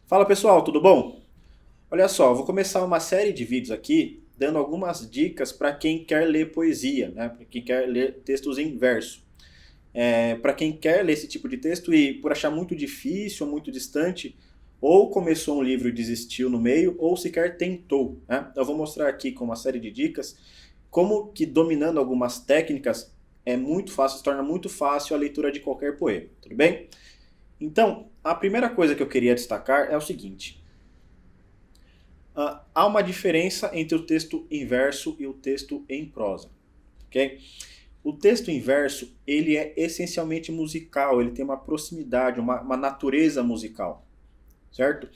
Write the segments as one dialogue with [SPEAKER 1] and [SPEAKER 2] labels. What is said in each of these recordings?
[SPEAKER 1] Fala pessoal, tudo bom? Olha só, eu vou começar uma série de vídeos aqui dando algumas dicas para quem quer ler poesia, né? Para quem quer ler textos em verso. Para quem quer ler esse tipo de texto e por achar muito difícil ou muito distante, ou começou um livro e desistiu no meio, ou sequer tentou, né? Eu vou mostrar aqui com uma série de dicas como que dominando algumas técnicas é muito fácil, se torna muito fácil a leitura de qualquer poema, tudo bem? Então, a primeira coisa que eu queria destacar é o seguinte: há uma diferença entre o texto em verso e o texto em prosa, ok? O texto em verso, ele é essencialmente musical, ele tem uma proximidade, uma natureza musical, certo?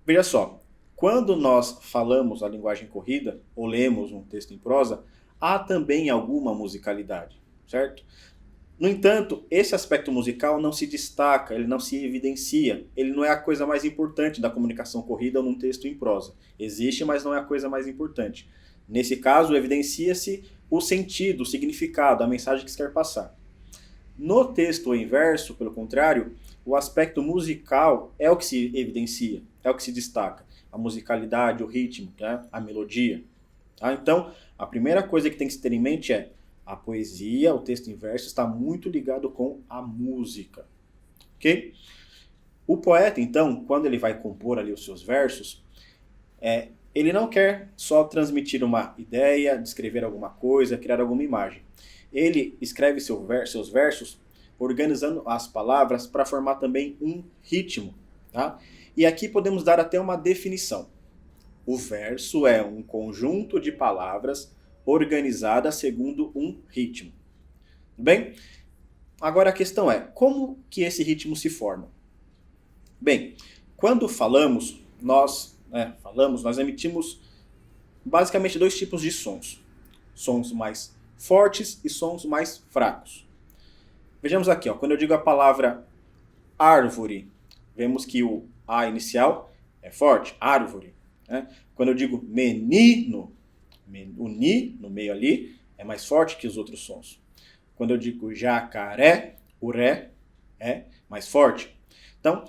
[SPEAKER 1] Veja só, quando nós falamos a linguagem corrida, ou lemos um texto em prosa, há também alguma musicalidade, certo? No entanto, esse aspecto musical não se destaca, ele não se evidencia, ele não é a coisa mais importante da comunicação corrida num texto em prosa. Existe, mas não é a coisa mais importante. Nesse caso, evidencia-se o sentido, o significado, a mensagem que se quer passar. No texto em verso, pelo contrário, o aspecto musical é o que se evidencia, é o que se destaca. A musicalidade, o ritmo, né? A melodia. Tá? Então, a primeira coisa que tem que se ter em mente é a poesia, o texto em verso, está muito ligado com a música. Ok? O poeta, então, quando ele vai compor ali os seus versos, ele não quer só transmitir uma ideia, descrever alguma coisa, criar alguma imagem. Ele escreve seus versos organizando as palavras para formar também um ritmo. Tá? E aqui podemos dar até uma definição. O verso é um conjunto de palavras organizadas segundo um ritmo. Tudo bem? Agora a questão é, como que esse ritmo se forma? Bem, quando nós emitimos basicamente dois tipos de sons. Sons mais fortes e sons mais fracos. Vejamos aqui, ó, quando eu digo a palavra árvore, vemos que o A inicial é forte, árvore. Né? Quando eu digo menino, o Ni no meio ali é mais forte que os outros sons. Quando eu digo jacaré, o Ré é mais forte. Então,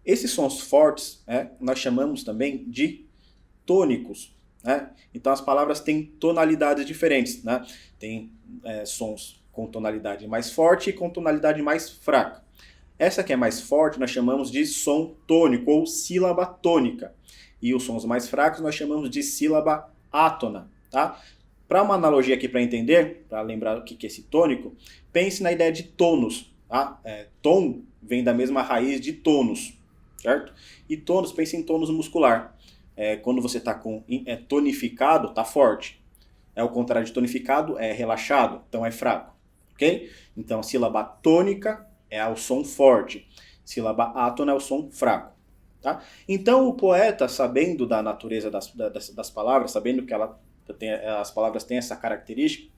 [SPEAKER 1] esses sons fortes nós chamamos também de tônicos. Né? Então, as palavras têm tonalidades diferentes. Né? Tem sons com tonalidade mais forte e com tonalidade mais fraca. Essa que é mais forte nós chamamos de som tônico ou sílaba tônica. E os sons mais fracos nós chamamos de sílaba átona. Tá? Para uma analogia aqui para entender, para lembrar o que é esse tônico, pense na ideia de tônus. Tá? Tom vem da mesma raiz de tônus, certo? E tônus, pense em tônus muscular. Quando você está tonificado, está forte. O contrário de tonificado é relaxado, então é fraco. Ok? Então a sílaba tônica é o som forte. Sílaba átona é o som fraco. Tá? Então o poeta, sabendo da natureza das palavras, sabendo que as palavras têm essa característica,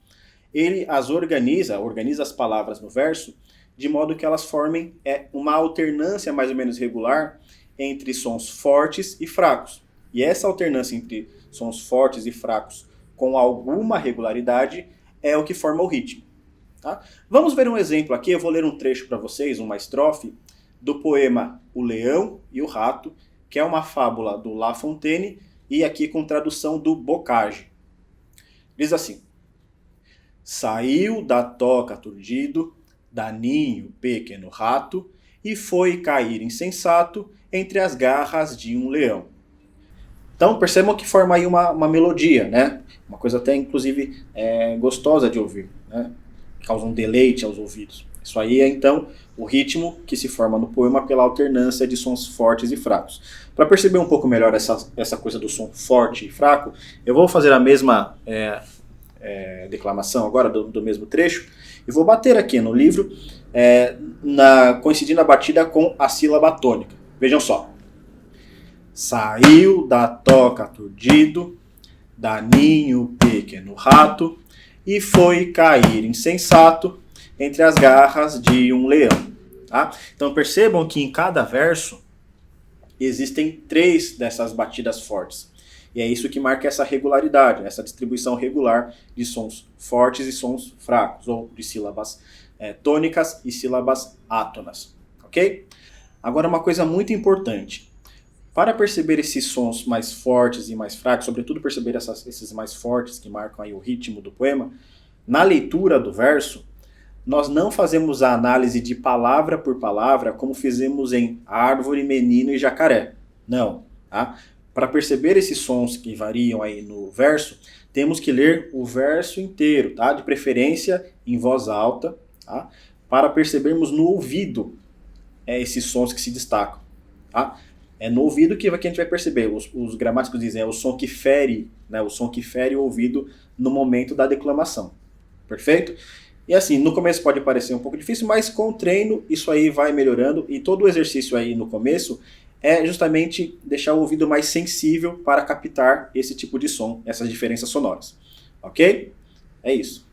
[SPEAKER 1] ele as organiza as palavras no verso, de modo que elas formem uma alternância mais ou menos regular entre sons fortes e fracos. E essa alternância entre sons fortes e fracos com alguma regularidade é o que forma o ritmo. Tá? Vamos ver um exemplo aqui, eu vou ler um trecho para vocês, uma estrofe, do poema O Leão e o Rato, que é uma fábula do La Fontaine, e aqui com tradução do Bocage. Diz assim: saiu da toca aturdido, da ninho pequeno rato, e foi cair insensato entre as garras de um leão. Então percebam que forma aí uma melodia, né? Uma coisa até inclusive gostosa de ouvir, né? Causa um deleite aos ouvidos. Isso aí é então o ritmo que se forma no poema pela alternância de sons fortes e fracos. Para perceber um pouco melhor essa coisa do som forte e fraco, eu vou fazer a mesma declamação agora do mesmo trecho e vou bater aqui no livro, coincidindo a batida com a sílaba tônica. Vejam só. Saiu da toca aturdido, da ninho pequeno rato, e foi cair insensato entre as garras de um leão. Tá? Então percebam que em cada verso existem 3 dessas batidas fortes. E é isso que marca essa regularidade, essa distribuição regular de sons fortes e sons fracos, ou de sílabas tônicas e sílabas átonas. Ok? Agora uma coisa muito importante. Para perceber esses sons mais fortes e mais fracos, sobretudo perceber esses mais fortes que marcam aí o ritmo do poema, na leitura do verso, nós não fazemos a análise de palavra por palavra como fizemos em árvore, menino e jacaré. Não. Tá? Para perceber esses sons que variam aí no verso, temos que ler o verso inteiro, tá? De preferência em voz alta, tá? Para percebermos no ouvido esses sons que se destacam. Tá? É no ouvido que a gente vai perceber. Os gramáticos dizem o som que fere, né? O som que fere o ouvido no momento da declamação. Perfeito? E assim, no começo pode parecer um pouco difícil, mas com o treino isso aí vai melhorando e todo o exercício aí no começo é justamente deixar o ouvido mais sensível para captar esse tipo de som, essas diferenças sonoras. Ok? É isso.